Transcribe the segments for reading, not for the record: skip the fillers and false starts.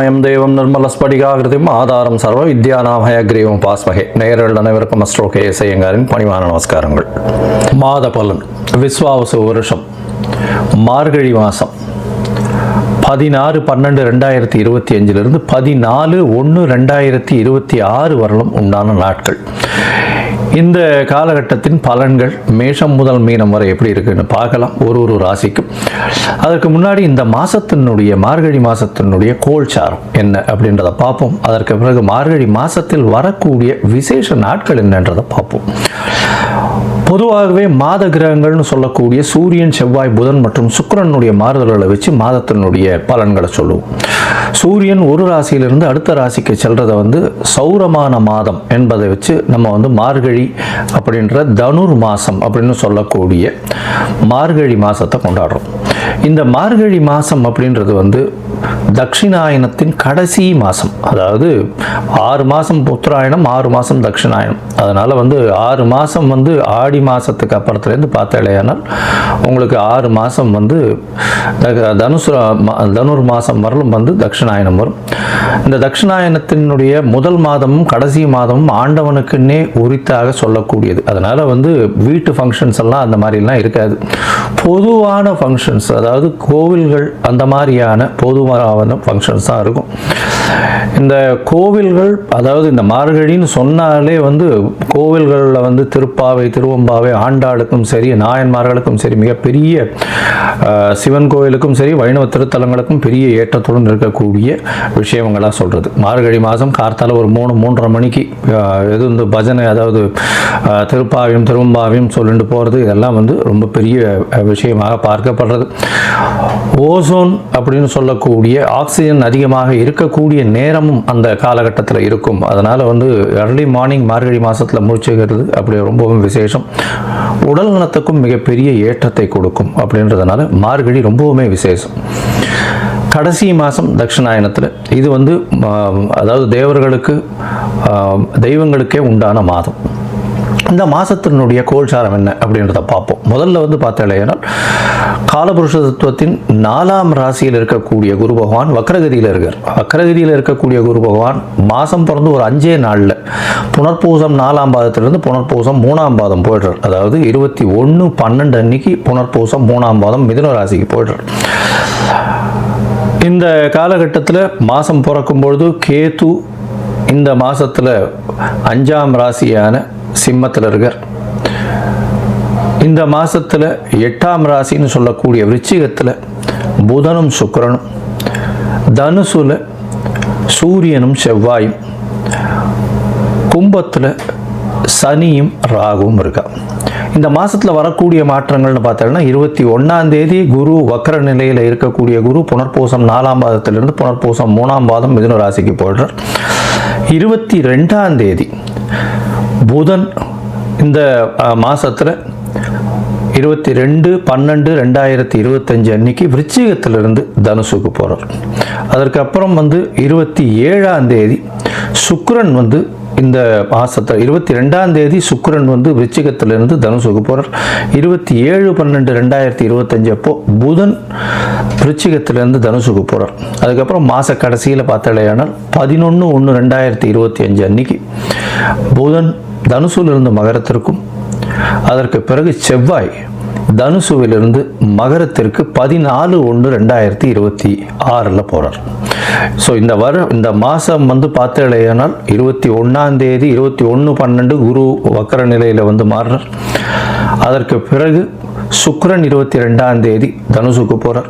ஞானசம்பந்தமயம் தேவம் நிர்மலஸ்படிகாகிருதிம் ஆதாரம் சர்வ வித்யாநாமயக்ரீவம் பாஸ்மகே. நேயர்கள் அனைவருக்கும் அஸ்ட்ரோ கே.எஸ். ஐயங்காரின் பணிவான நமஸ்காரங்கள். மாத பலன். விஸ்வாவசு வருஷம் மார்கழி மாதம் 16/12/2025 14/1/2026 வரலும் உண்டான நாட்கள். இந்த காலகட்டத்தின் பலன்கள் மேஷம் முதல் மீனம் வரை எப்படி இருக்குன்னு பார்க்கலாம், ஒரு ராசிக்கும். அதற்கு முன்னாடி இந்த மாதத்தினுடைய மார்கழி மாதத்தினுடைய கோல்சாரம் என்ன அப்படின்றத பார்ப்போம். அதற்கு பிறகு மார்கழி மாதத்தில் வரக்கூடிய விசேஷ நாட்கள் என்னன்றதை பார்ப்போம். பொதுவாகவே மாத கிரகங்கள்னு சொல்லக்கூடிய சூரியன், செவ்வாய், புதன் மற்றும் சுக்கிரனுடைய மாறுதல்களை வச்சு மாதத்தினுடைய பலன்களை சொல்லுவோம். சூரியன் ஒரு ராசியிலிருந்து அடுத்த ராசிக்கு செல்றதை சௌரமான மாதம் என்பதை வச்சு நம்ம மார்கழி அப்படின்ற தனுர் மாதம் அப்படின்னு சொல்லக்கூடிய மார்கழி மாதத்தை கொண்டாடுறோம். இந்த மார்கழி மாதம் அப்படின்றது தட்சிணாயனத்தின் கடைசி மாதம். அதாவது 6 மாதம் உத்தராயணம், 6 மாதம் தட்சிணாயனம். அதனால் 6 மாதம் ஆடி மாதத்துக்கு அப்புறத்துலேருந்து பார்த்தாலேயானால் உங்களுக்கு 6 மாதம் தனுர் மாதம் வரலும் தட்சிணாயனம் வரும். இந்த தட்சிணாயனத்தினுடைய முதல் மாதமும் கடைசி மாதமும் ஆண்டவனுக்குன்னே உரித்தாக சொல்லக்கூடியது. அதனால் வீட்டு ஃபங்க்ஷன்ஸ் எல்லாம் அந்த மாதிரிலாம் இருக்காது. பொதுவான ஃபங்க்ஷன்ஸ், அதாவது கோவில்கள் அந்த மாதிரியான பொதுவான ஃபங்க்ஷன்ஸ் தான் இருக்கும். இந்த கோவில்கள், அதாவது இந்த மார்கழின்னு சொன்னாலே கோவில்களில் திருப்பாவை, திருவம்பாவை, ஆண்டாளுக்கும் சரி, நாயன்மார்களுக்கும் சரி, மிகப்பெரிய சிவன் கோவிலுக்கும் சரி, வைணவ திருத்தலங்களுக்கும் பெரிய ஏற்றத்துடன் இருக்கக்கூடிய விஷயங்களாக சொல்கிறது. மார்கழி மாதம் கார்த்தால ஒரு 3-3:30 மணிக்கு பஜனை, அதாவது திருப்பாவையும் திருவம்பாவையும் சொல்லிட்டு போகிறது, இதெல்லாம் ரொம்ப பெரிய விஷயமாக பார்க்கப்படுறது. ஓசோன் அப்படின்னு சொல்லக்கூடிய ஆக்சிஜன் அதிகமாக இருக்கக்கூடிய நேரமும் அந்த காலகட்டத்தில் இருக்கும். அதனால் early மார்னிங் மார்கழி மாதத்தில் முடிச்சுக்கிறது அப்படி ரொம்பவும் விசேஷம். உடல் நலத்துக்கும் மிகப்பெரிய ஏற்றத்தை கொடுக்கும். அப்படின்றதுனால மார்கழி ரொம்பவுமே விசேஷம். கடைசி மாதம் தட்சிணாயனத்தில் இது அதாவது தேவர்களுக்கு, தெய்வங்களுக்கே உண்டான மாதம். இந்த மாதத்தினுடைய கோல்சாரம் என்ன அப்படின்றத பார்ப்போம். முதல்ல பார்த்தாலேனால் காலபுருஷ தத்துவத்தின் 4ஆம் ராசியில் இருக்கக்கூடிய குரு பகவான் வக்ரகதியில் இருக்கார். வக்ரகதியில் இருக்கக்கூடிய குரு பகவான் மாதம் பிறந்து ஒரு 5 நாளில் புனர்பூசம் 4ஆம் பாதத்திலிருந்து புனர்பூசம் 3ஆம் பாதம் போய்டுறார். அதாவது 21/12 அன்னைக்கு புனர்பூசம் 3ஆம் பாதம் மிதுன ராசிக்கு போய்டுறார். இந்த காலகட்டத்தில் மாதம் பிறக்கும்பொழுது கேது இந்த மாதத்தில் 5ஆம் ராசியான சிம்மத்தில் இருக்கார். இந்த மாதத்தில் 8ஆம் ராசின்னு சொல்லக்கூடிய விருச்சிகத்தில் புதனும் சுக்கிரனும், தனுசுல சூரியனும் செவ்வாயும், கும்பத்தில் சனியும் ராகுவும் இருக்கா. இந்த மாதத்தில் வரக்கூடிய மாற்றங்கள்னு பார்த்தோம்னா 21ஆம் தேதி குரு வக்ர நிலையில் இருக்கக்கூடிய குரு புனர்பூசம் 4ஆம் பாதத்திலிருந்து புனர்பூசம் 3ஆம் பாதம் மிதுன ராசிக்கு போடுறார். 22ஆம் தேதி புதன் இந்த மாதத்தில் 22/12/2025 அன்னைக்கு விருச்சிகத்திலிருந்து தனுசுக்கு போகிறார். அதற்கப்புறம் 27ஆம் தேதி சுக்கிரன் இந்த மாதத்தில் 22ஆம் தேதி சுக்கிரன் விருச்சிகத்திலிருந்து தனுசுக்கு போகிறார். 27/12/2025 அப்போ புதன் விருச்சிகத்திலிருந்து தனுசுக்கு போகிறார். அதுக்கப்புறம் மாத கடைசியில் பார்த்தாலேயானால் 11/1/2025 அன்னைக்கு புதன் தனுசுவிலிருந்து மகரத்திற்கும், அதற்கு பிறகு செவ்வாய் தனுசுவிலிருந்து மகரத்திற்கு 14/1/2026 போகிறார். ஸோ இந்த மாதம் பார்த்தாலேயானால் 21ஆம் தேதி 21/12 குரு வக்கர நிலையில் மாறுறார். அதற்கு பிறகு சுக்கிரன் 22ஆம் தேதி தனுசுக்கு போகிறார்.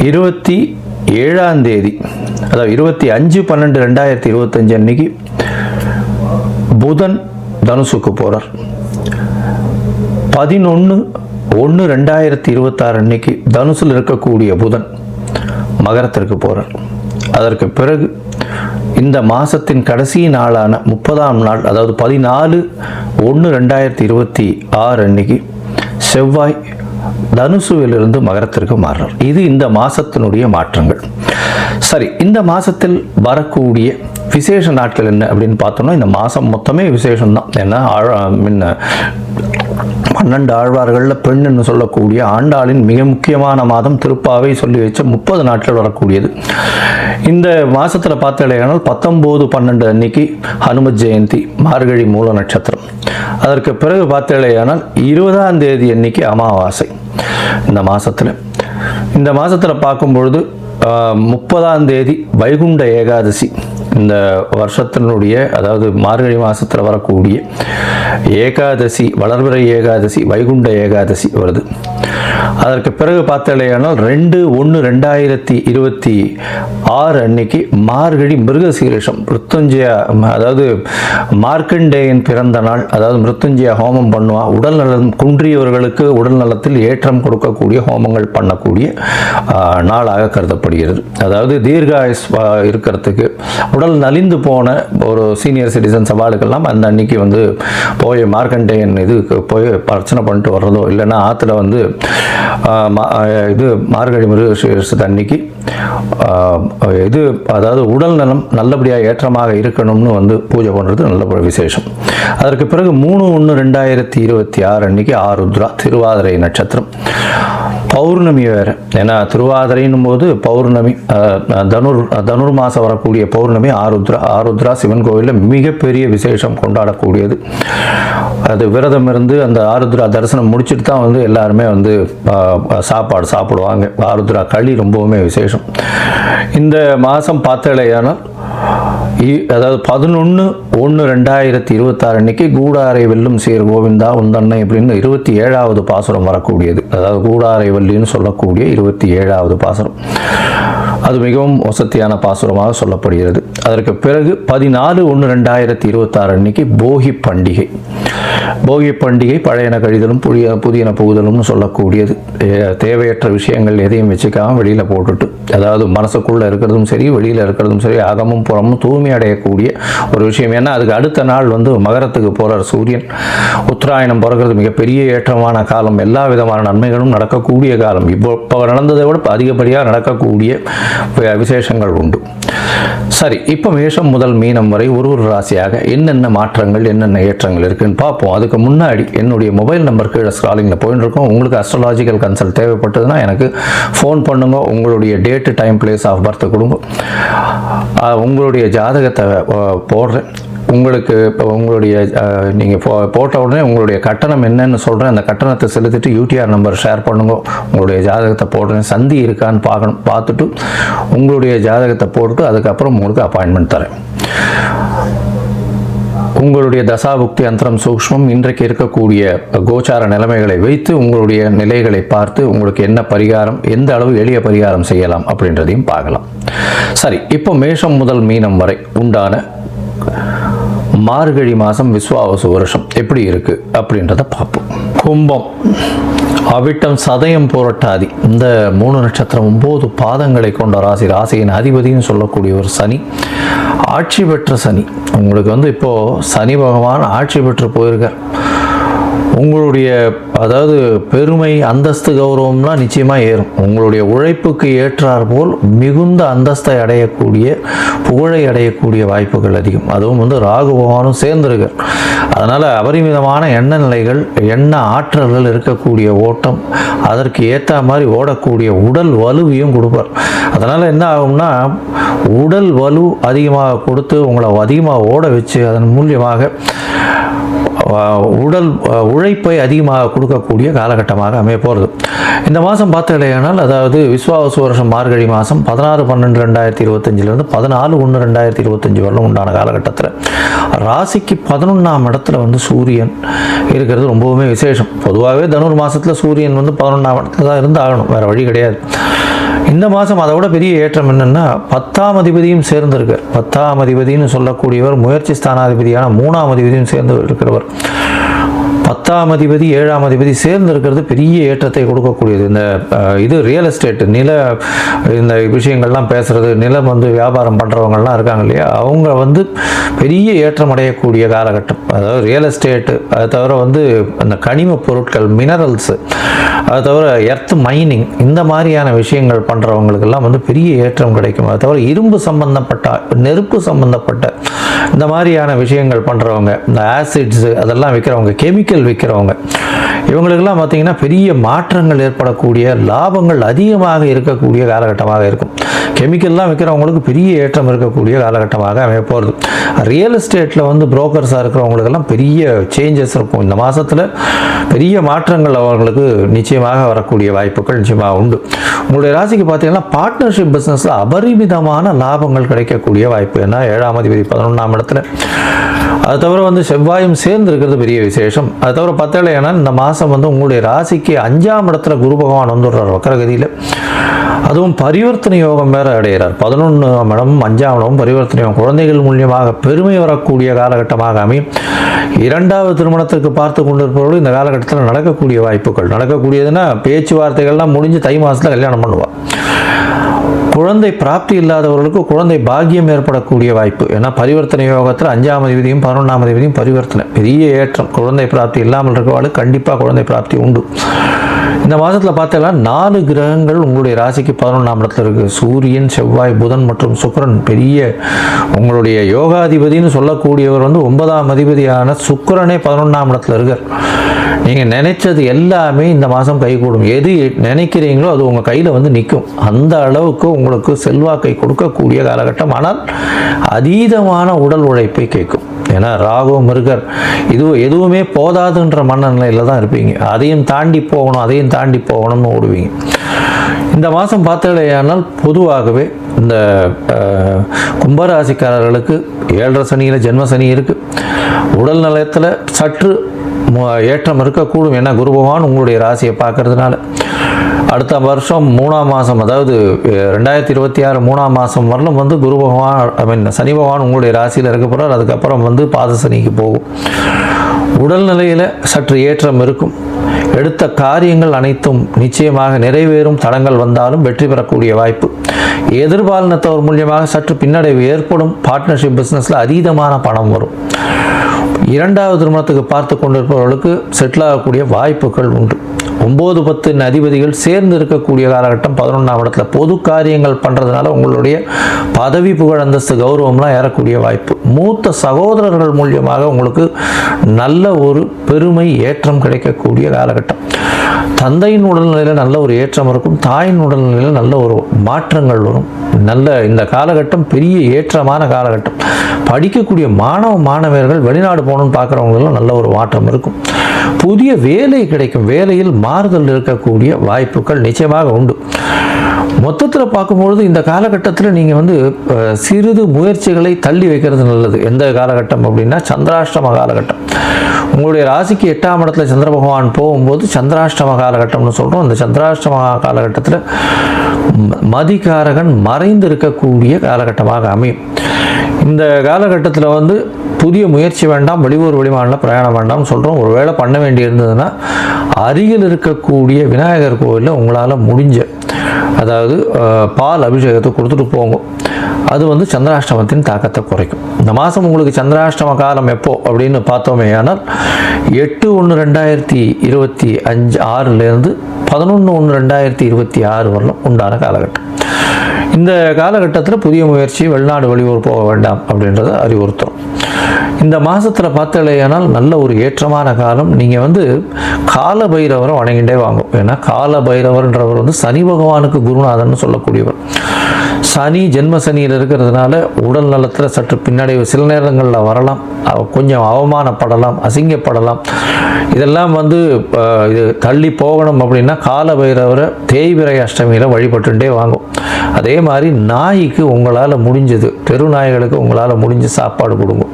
27ஆம் தேதி, அதாவது 25/12/2025 அன்னைக்கு புதன் தனுசுக்கு போகிறார். 11/1/2026 அன்னைக்கு தனுசில் இருக்கக்கூடிய புதன் மகரத்திற்கு போகிறார். அதற்கு பிறகு இந்த மாதத்தின் கடைசி நாளான 30ஆம் நாள், அதாவது 14/1/2026 அன்னைக்கு செவ்வாய் தனுசுவிலிருந்து மகரத்திற்கு மாறுறார். இது இந்த மாதத்தினுடைய மாற்றங்கள். சரி, இந்த மாதத்தில் வரக்கூடிய விசேஷ நாட்கள் என்ன அப்படின்னு பார்த்தோம்னா, இந்த மாதம் மொத்தமே விசேஷம்தான். ஏன்னா 12 ஆழ்வார்களில் பெண்ணுன்னு சொல்லக்கூடிய ஆண்டாளின் மிக முக்கியமான மாதம் திருப்பாவை சொல்லி வச்ச 30 நாட்கள் வரக்கூடியது. இந்த மாதத்தில் பார்த்தீங்கன்னா 19/12 அன்னைக்கு ஹனுமத் ஜெயந்தி, மார்கழி மூல நட்சத்திரம். அதற்கு பிறகு பார்த்தீங்கன்னா 20ஆம் தேதி அன்னைக்கு அமாவாசை. இந்த மாதத்தில் பார்க்கும்பொழுது 30ஆம் தேதி வைகுண்ட ஏகாதசி. இந்த வருஷத்தினுடைய, அதாவது மார்கழி மாதத்தில் வரக்கூடிய ஏகாதசி, வளர்பிறை ஏகாதசி, வைகுண்ட ஏகாதசி வருது. அதற்கு பிறகு பார்த்தீங்கன்னா 2/1/2026 அன்னைக்கு மார்கழி மிருகசீரிஷம், மிருத்யுஞ்சய, அதாவது மார்க்கண்டேயன் பிறந்த நாள். அதாவது மிருத்யுஞ்சய ஹோமம் பண்ணுவா, உடல் நலம் குன்றியவர்களுக்கு உடல் நலத்தில் ஏற்றம் கொடுக்கக்கூடிய ஹோமங்கள் பண்ணக்கூடிய நாளாக கருதப்படுகிறது. அதாவது தீர்காயுஸ் இருக்கிறதுக்கு, உடல் நலிந்து போன ஒரு சீனியர் சிட்டிசன்ஸ் அவளுக்கெல்லாம் அந்த அன்னைக்கு வந்து போய் மார்க்கண்டேயன் இதுக்கு போய் அர்ச்சனை பண்ணிட்டு வர்றதோ, இல்லைன்னா ஆற்றுல வந்து இது மார்கழி மிருகசீரிஷத்து அன்னைக்கு இது, அதாவது உடல் நலம் நல்லபடியாக ஏற்றமாக இருக்கணும்னு வந்து பூஜை பண்ணுறது நல்ல விசேஷம். அதற்கு பிறகு 3/1/2026 அன்னைக்கு ஆருத்ரா, திருவாதிரை நட்சத்திரம், பௌர்ணமி வேறு. ஏன்னா திருவாதிரைன்னும் போது பௌர்ணமி, தனுர் மாதம் வரக்கூடிய பௌர்ணமி ஆருத்ரா சிவன் கோவிலில் மிகப்பெரிய விசேஷம் கொண்டாடக்கூடியது. அது விரதம் இருந்து அந்த ஆருத்ரா தரிசனம் முடிச்சுட்டு தான் வந்து எல்லாருமே வந்து சாப்பாடு சாப்பிடுவாங்க. ஆருத்ரா களி ரொம்பவுமே விசேஷம். இந்த மாதம் பார்த்தலையானால், அதாவது 11/1/2026 அன்னைக்கு கூடாரை வெல்லும் சீர் கோவிந்தா உந்தன்னை அப்படின்னு 27வது பாசுரம் வரக்கூடியது. அதாவது கூடாரை வள்ளின்னு சொல்லக்கூடிய 27வது பாசுரம். அது மிகவும் வசதியான பாசுரமாக சொல்லப்படுகிறது. அதற்கு பிறகு 14/1/2026 அன்னைக்கு போகி பண்டிகை. போகி பண்டிகை பழையன கழிதலும் புதியன புகுதலும்னு சொல்லக்கூடியது. தேவையற்ற விஷயங்கள் எதையும் வச்சுக்காம வெளியில் போட்டுட்டு, அதாவது மனசுக்குள்ளே இருக்கிறதும் சரி வெளியில் இருக்கிறதும் சரி அகமும் புறமும் தூய்மை அடையக்கூடிய ஒரு விஷயம். ஏன்னா அதுக்கு அடுத்த நாள் வந்து மகரத்துக்கு போகிறார் சூரியன். உத்தராயணம் பிறகுறது மிகப்பெரிய ஏற்றமான காலம், எல்லா விதமான நன்மைகளும் நடக்கக்கூடிய காலம். இப்போ நடந்ததை விட அதிகப்படியாக நடக்கக்கூடிய விசேஷங்கள் உண்டு. சரி, இப்போ மேஷம் முதல் மீனம் வரை ஒரு ராசியாக என்னென்ன மாற்றங்கள், என்னென்ன ஏற்றங்கள் இருக்குன்னு பார்ப்போம். அதுக்கு முன்னாடி என்னுடைய மொபைல் நம்பர் கீழே ஸ்க்ராலிங்கில் போயிட்டு இருக்கோம். உங்களுக்கு அஸ்ட்ராலாஜிக்கல் கன்சல்ட் தேவைப்பட்டதுன்னா எனக்கு ஃபோன் பண்ணுங்க. உங்களுடைய date, time, place of birth கொடுங்க. உங்களுடைய ஜாதகத்தை போடுறேன். உங்களுக்கு இப்போ உங்களுடைய நீங்கள் போட்ட உடனே உங்களுடைய கட்டணம் என்னன்னு சொல்கிறேன். அந்த கட்டணத்தை செலுத்திட்டு யூடிஆர் நம்பர் ஷேர் பண்ணுங்க. உங்களுடைய ஜாதகத்தை போடுறேன், சந்தி இருக்கான்னு பார்த்துட்டு உங்களுடைய ஜாதகத்தை போட்டுட்டு அதுக்கப்புறம் உங்களுக்கு அப்பாயின்மெண்ட் தரேன். உங்களுடைய தசாபுக்தி அந்தரம் சூக்ஷ்மம் இன்றைக்கு இருக்கக்கூடிய கோச்சார நிலைமைகளை வைத்து உங்களுடைய நிலைகளை பார்த்து உங்களுக்கு என்ன பரிகாரம், எந்த அளவு எளிய பரிகாரம் செய்யலாம் அப்படின்றதையும் பார்க்கலாம். சரி, இப்போ மேஷம் முதல் மீனம் வரை உண்டான மார்கழி மாதம் விஸ்வாவசு வருஷம் எப்படி இருக்கு அப்படின்றத பார்ப்போம். கும்பம், அவிட்டம், சதயம், புரட்டாதி, இந்த 3 நட்சத்திரம் 9 பாதங்களை கொண்ட ராசி. ராசியின் அதிபதினு சொல்லக்கூடிய ஒரு சனி, ஆட்சி பெற்ற சனி. உங்களுக்கு வந்து இப்போது சனி பகவான் ஆட்சி பெற்று போயிருக்கார். உங்களுடைய, அதாவது பெருமை, அந்தஸ்து, கௌரவம்லாம் நிச்சயமாக ஏறும். உங்களுடைய உழைப்புக்கு ஏற்றார் போல் மிகுந்த அந்தஸ்தை அடையக்கூடிய, புகழை அடையக்கூடிய வாய்ப்புகள் அதிகம். அதுவும் வந்து ராகு பகவானும் சேர்ந்திருக்கார். அதனால் அபரிமிதமான எண்ண நிலைகள், எண்ண ஆற்றல்கள் இருக்கக்கூடிய ஓட்டம், அதற்கு ஏற்ற மாதிரி ஓடக்கூடிய உடல் வலுவையும் கொடுப்பார். அதனால் என்ன ஆகும்னா, உடல் வலு அதிகமாக கொடுத்து உங்களை அதிகமாக ஓட வச்சு அதன் மூலியமாக உடல் உழைப்பை அதிகமாக கொடுக்கக்கூடிய காலகட்டமாக அமைய போகிறது. இந்த மாதம் பார்த்தீங்கன்னா, அதாவது விஸ்வாவசு வருஷம் மார்கழி மாதம் 16/12/2025 14/1/2025 வரலும் உண்டான காலகட்டத்தில் ராசிக்கு 11ஆம் இடத்துல வந்து சூரியன் இருக்கிறது ரொம்பவுமே விசேஷம். பொதுவாகவே தனுர் மாதத்தில் சூரியன் வந்து 11ஆம் இடத்துல தான் இருந்து ஆகணும், வேறு வழி கிடையாது. இந்த மாதம் அதை விட பெரிய ஏற்றம் என்னென்னா 10ஆம் அதிபதியும் சேர்ந்திருக்கார். 10ஆம் அதிபதினு சொல்லக்கூடியவர் முயற்சி ஸ்தானாதிபதியான 3ஆம் அதிபதியும் சேர்ந்து இருக்கிறவர். 10ஆம் அதிபதி 7ஆம் அதிபதி சேர்ந்து இருக்கிறது பெரிய ஏற்றத்தை கொடுக்கக்கூடியது. இந்த இது ரியல் எஸ்டேட், நில இந்த விஷயங்கள்லாம் பேசுகிறது, நிலம் வந்து வியாபாரம் பண்ணுறவங்கள்லாம் இருக்காங்க இல்லையா, அவங்க வந்து பெரிய ஏற்றம் அடையக்கூடிய காலகட்டம். அதாவது ரியல் எஸ்டேட்டு, அதை தவிர வந்து அந்த கனிம பொருட்கள், மினரல்ஸு, அதை தவிர எர்த் மைனிங், இந்த மாதிரியான விஷயங்கள் பண்ணுறவங்களுக்கெல்லாம் வந்து பெரிய ஏற்றம் கிடைக்கும். அதை தவிர இரும்பு சம்பந்தப்பட்ட, நெருப்பு சம்பந்தப்பட்ட இந்த மாதிரியான விஷயங்கள் பண்ணுறவங்க, இந்த ஆசிட்ஸு அதெல்லாம் விற்கிறவங்க, கெமிக்கல் விற்கிறவங்க, இவங்களுக்கெல்லாம் பார்த்திங்கன்னா பெரிய மாற்றங்கள் ஏற்படக்கூடிய, லாபங்கள் அதிகமாக இருக்கக்கூடிய காலகட்டமாக இருக்கும். கெமிக்கல்லாம் விற்கிறவங்களுக்கு பெரிய ஏற்றம் இருக்கக்கூடிய காலகட்டமாக அமைய போகிறது. ரியல் எஸ்டேட்டில் வந்து புரோக்கர்ஸாக இருக்கிறவங்களுக்கெல்லாம் பெரிய சேஞ்சஸ் இருக்கும். இந்த மாதத்தில் பெரிய மாற்றங்கள் அவர்களுக்கு நிச்சயமாக வரக்கூடிய வாய்ப்புகள் நிச்சயமாக உண்டு. உங்களுடைய ராசிக்கு பார்த்தீங்கன்னா பார்ட்னர்ஷிப் பிஸ்னஸில் அபரிமிதமான லாபங்கள் கிடைக்கக்கூடிய வாய்ப்பு. ஏன்னா 7ஆம் அதிபதி 11ஆம் இடத்துல, அது தவிர வந்து செவ்வாயும் சேர்ந்து இருக்கிறது பெரிய விசேஷம். அது தவிர பார்த்தீங்கன்னா ஏன்னா இந்த மாதம் வந்து உங்களுடைய ராசிக்கு 5ஆம் இடத்துல குரு பகவான் வந்துடுறார் வக்கரகதியில். அதுவும் பரிவர்த்தனை யோகம் வேறு அடைகிறார். 11ஆம் இடமும் 5ஆம் இடமும் பரிவர்த்தனை யோகம், குழந்தைகள் மூலியமாக பெருமை வரக்கூடிய காலகட்டமாக அமையும். 2வது திருமணத்திற்கு பார்த்து கொண்டிருப்பவர்கள் இந்த காலகட்டத்தில் நடக்கக்கூடிய வாய்ப்புகள், நடக்கக்கூடியதுன்னா பேச்சுவார்த்தைகள்லாம் முடிஞ்சு தை மாதத்தில் கல்யாணம் பண்ணுவார். குழந்தை பிராப்தி இல்லாதவர்களுக்கு குழந்தை பாக்கியம் ஏற்படக்கூடிய வாய்ப்பு. ஏன்னா பரிவர்த்தனை யோகத்தில் 5ஆம் அதிபதியும் 11ஆம் அதிபதியும் பரிவர்த்தனை, பெரிய ஏற்றம். குழந்தை பிராப்தி இல்லாமல் இருக்கிறவர்களுக்கு கண்டிப்பாக குழந்தை பிராப்தி உண்டு. இந்த மாதத்தில் பார்த்தீங்கன்னா 4 கிரகங்கள் உங்களுடைய ராசிக்கு 11ஆம் இடத்துல இருக்குது. சூரியன், செவ்வாய், புதன் மற்றும் சுக்கிரன். பெரிய உங்களுடைய யோகாதிபதினு சொல்லக்கூடியவர் வந்து 9ஆம் அதிபதியான சுக்கிரனே 11ஆம் இடத்துல இருக்கார். நீங்கள் நினைச்சது எல்லாமே இந்த மாதம் கைகூடும். எது நினைக்கிறீங்களோ அது உங்கள் கையில் வந்து நிற்கும். அந்த அளவுக்கு உங்களுக்கு செல்வாக்கை கொடுக்கக்கூடிய காலகட்டம். ஆனால் அதீதமான உடல் உழைப்பை கேட்கும். ஏன்னா ராகு, மிருகர் எதுவுமே போதாதுன்ற மனநிலையில் தான் இருப்பீங்க. அதையும் தாண்டி போகணும், அதையும் தாண்டி போகணும்னு ஓடுவீங்க. இந்த மாதம் பார்த்தீங்கன்னா பொதுவாகவே இந்த கும்பராசிக்காரர்களுக்கு 7.5 சனியில் ஜென்ம சனி இருக்குது. உடல் நலத்தில் சற்று ஏற்றம் இருக்கக்கூடும். ஏன்னா குரு பகவான் உங்களுடைய ராசியை பார்க்கறதுனால அடுத்த வருஷம் 3ஆம் மாதம், அதாவது 2026 3ஆம் மாதம் வரலும் வந்து குரு பகவான் சனி பகவான் உங்களுடைய ராசியில் இருக்க போகிறார். அதுக்கப்புறம் வந்து பாத சனிக்கு போகும். உடல்நிலையில் சற்று ஏற்றம் இருக்கும். எடுத்த காரியங்கள் அனைத்தும் நிச்சயமாக நிறைவேறும். தடங்கள் வந்தாலும் வெற்றி பெறக்கூடிய வாய்ப்பு. எதிர்பாலினத்தவர் மூலியமாக சற்று பின்னடைவு ஏற்படும். பார்ட்னர்ஷிப் பிஸ்னஸில் அதீதமான பணம் வரும். 2வது திருமணத்துக்கு பார்த்து கொண்டிருப்பவர்களுக்கு செட்டில் ஆகக்கூடிய வாய்ப்புகள் உண்டு. 9, 10 அதிபதிகள் சேர்ந்து இருக்கக்கூடிய காலகட்டம். 11ஆம் இடத்துல பொது காரியங்கள் பண்ணுறதுனால உங்களுடைய பதவி, புகழ், அந்தஸ்து, கௌரவம்லாம் ஏறக்கூடிய வாய்ப்பு. மூத்த சகோதரர்கள் மூலியமாக உங்களுக்கு நல்ல ஒரு பெருமை, ஏற்றம் கிடைக்கக்கூடிய காலகட்டம். தந்தையின் உடல்நிலையில் நல்ல ஒரு ஏற்றம் இருக்கும். தாயின் உடல்நிலையில் நல்ல ஒரு மாற்றங்கள் வரும். இந்த காலகட்டம் பெரிய ஏற்றமான காலகட்டம். படிக்கக்கூடிய மாணவர்கள் வெளிநாடு போகணும்னு பார்க்குறவங்களும் நல்ல ஒரு மாற்றம் இருக்கும். புதிய வேலை கிடைக்கும். வேலையில் மாறுதல் இருக்கக்கூடிய வாய்ப்புகள் நிச்சயமாக உண்டு. மொத்தத்தில் பார்க்கும்பொழுது இந்த காலகட்டத்தில் நீங்கள் வந்து சிறிது முயற்சிகளை தள்ளி வைக்கிறது நல்லது. எந்த காலகட்டம் அப்படின்னா சந்திராஷ்டம காலகட்டம். உங்களுடைய ராசிக்கு 8ஆம் இடத்துல சந்திர பகவான் போகும்போது சந்திராஷ்டம காலகட்டம்னு சொல்கிறோம். அந்த சந்திராஷ்டம காலகட்டத்தில் மதிகாரகன் மறைந்து இருக்கக்கூடிய காலகட்டமாக அமையும். இந்த காலகட்டத்தில் வந்து புதிய முயற்சி வேண்டாம், வெளியூர் வெளிமாநில பிரயாணம் வேண்டாம்னு சொல்கிறோம். ஒரு வேளை பண்ண வேண்டி இருந்ததுன்னா அருகில் இருக்கக்கூடிய விநாயகர் கோவிலில் உங்களால் முடிஞ்ச, அதாவது பால் அபிஷேகத்தை கொடுத்துட்டு போங்க. அது வந்து சந்திராஷ்டமத்தின் தாக்கத்தை குறைக்கும். இந்த மாதம் உங்களுக்கு சந்திராஷ்டம காலம் எப்போ அப்படின்னு பார்த்தோமே ஆனால் 8/1/2026 11/1/2026 வரலும் உண்டான காலகட்டம். இந்த காலகட்டத்தில் புதிய முயற்சி, வெளிநாடு வெளியூர் போக வேண்டாம் அப்படின்றத அறிவுறுத்துறோம். இந்த மாதத்தில் பார்த்தலையானால் நல்ல ஒரு ஏற்றமான காலம். நீங்கள் வந்து கால பைரவரை வணங்கிட்டே வாங்கும். ஏன்னா கால பைரவர்ன்றவர் வந்து சனி பகவானுக்கு குருநாதன் சொல்லக்கூடியவர். சனி ஜென்ம சனியில் இருக்கிறதுனால உடல் நலத்தில் சற்று பின்னடைவு சில நேரங்களில் வரலாம். கொஞ்சம் அவமானப்படலாம், அசிங்கப்படலாம். இதெல்லாம் வந்து இது தள்ளி போகணும் அப்படின்னா கால பைரவரை தேய்பிறை அஷ்டமியில் வழிபட்டுட்டே வாங்கும். அதே மாதிரி நாய்க்கு உங்களால் முடிஞ்சது, தெரு நாய்களுக்கு உங்களால் முடிஞ்ச சாப்பாடு கொடுங்க.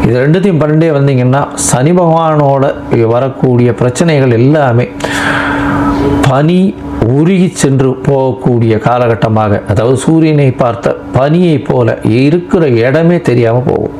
இது ரெண்டுத்தையும் பண்ணிட்டே வந்தீங்கன்னா சனி பகவானோட வரக்கூடிய பிரச்சனைகள் எல்லாமே பனி உருகி சென்று போகக்கூடிய காலகட்டமாக, அதாவது சூரியனை பார்த்த பனியை போல இருக்கிற இடமே தெரியாமல் போகும்.